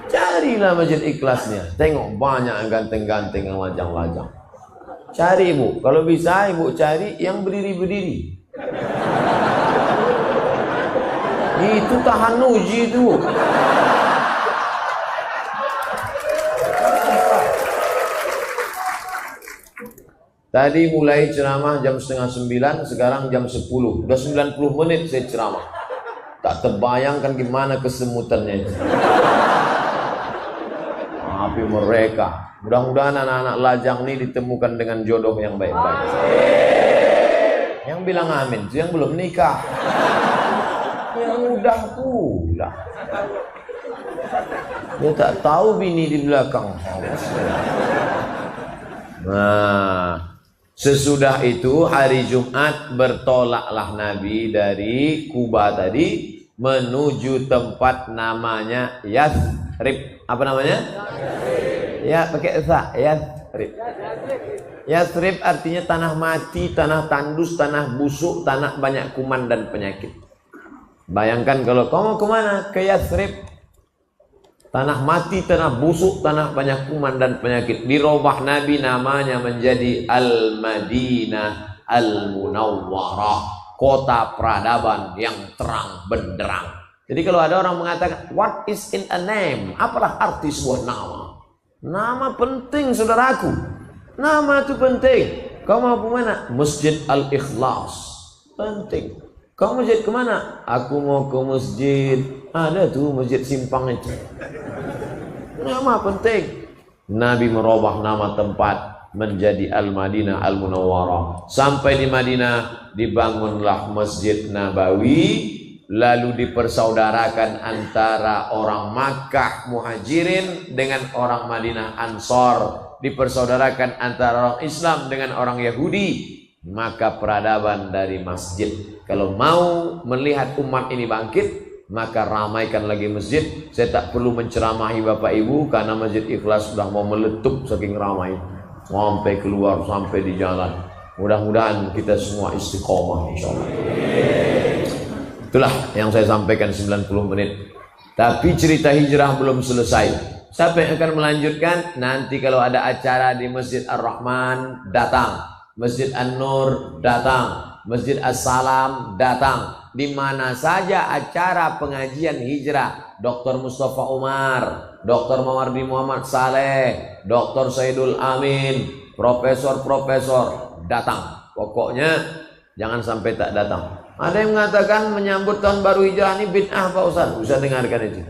Carilah masjid ikhlasnya. Tengok banyak yang ganteng-ganteng yang lajang-lajang. Cari ibu. Kalau bisa ibu cari yang berdiri-berdiri. Itu tahanuji itu. Tadi mulai ceramah jam 8:30, sekarang jam 10. Udah 90 menit saya ceramah. Tak terbayangkan gimana kesemutannya itu. Tapi mereka, mudah-mudahan anak-anak lajang ini ditemukan dengan jodoh yang baik-baik. Yang bilang amin, yang belum nikah. Yang udah pula. Dia tak tahu bini di belakang. Nah, sesudah itu hari Jumat bertolaklah Nabi dari Kuba tadi menuju tempat namanya Yathrib. Apa namanya? Ya, pakai sa, Yathrib. Yathrib artinya tanah mati, tanah tandus, tanah busuk, tanah banyak kuman dan penyakit. Bayangkan kalau kamu kemana? Ke Yathrib. Tanah mati, tanah busuk, tanah banyak kuman dan penyakit. Dirubah Nabi namanya menjadi Al-Madinah Al-Munawwarah, kota peradaban yang terang benderang. Jadi kalau ada orang mengatakan, what is in a name? Apalah arti sebuah nama? Nama penting, saudaraku. Nama itu penting. Kau mau ke mana? Masjid Al-Ikhlas. Penting. Kau masjid kemana? Aku mau ke masjid. Ada tuh masjid Simpang itu. Nama penting. Nabi merubah nama tempat menjadi Al-Madinah Al-Munawwarah. Sampai di Madinah dibangunlah Masjid Nabawi. Lalu dipersaudarakan antara orang Makkah Muhajirin dengan orang Madinah Ansor. Dipersaudarakan antara orang Islam dengan orang Yahudi. Maka peradaban dari masjid. Kalau mau melihat umat ini bangkit, maka ramaikan lagi masjid. Saya tak perlu menceramahi Bapak Ibu karena Masjid Ikhlas sudah mau meletup saking ramai. Sampai keluar, sampai di jalan. Mudah-mudahan kita semua istiqomah insyaallah. Itulah yang saya sampaikan 90 menit. Tapi cerita hijrah belum selesai. Siapa yang akan melanjutkan? Nanti kalau ada acara di Masjid Ar-Rahman, datang. Masjid An-Nur, datang. Masjid As-Salam, datang. Di mana saja acara pengajian hijrah, Dr. Mustafa Umar, Dr. Mawardi Muhammad Saleh, Dr. Saidul Amin, profesor-profesor, datang. Pokoknya jangan sampai tak datang. Ada yang mengatakan menyambut tahun baru hijrah ini bid'ah Pak Ustaz. Bisa dengarkan itu.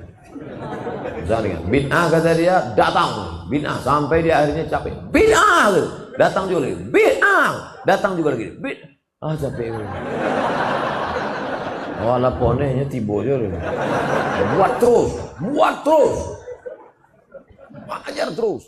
Bisa dengar. Bid'ah kata dia, datang. Bid'ah sampai dia akhirnya capek. Bid'ah. Datang juga lagi. Bid'ah. Datang juga lagi. Bid'ah. Ah capek. Walau ponenya tiba je. Buat terus. Ajar terus.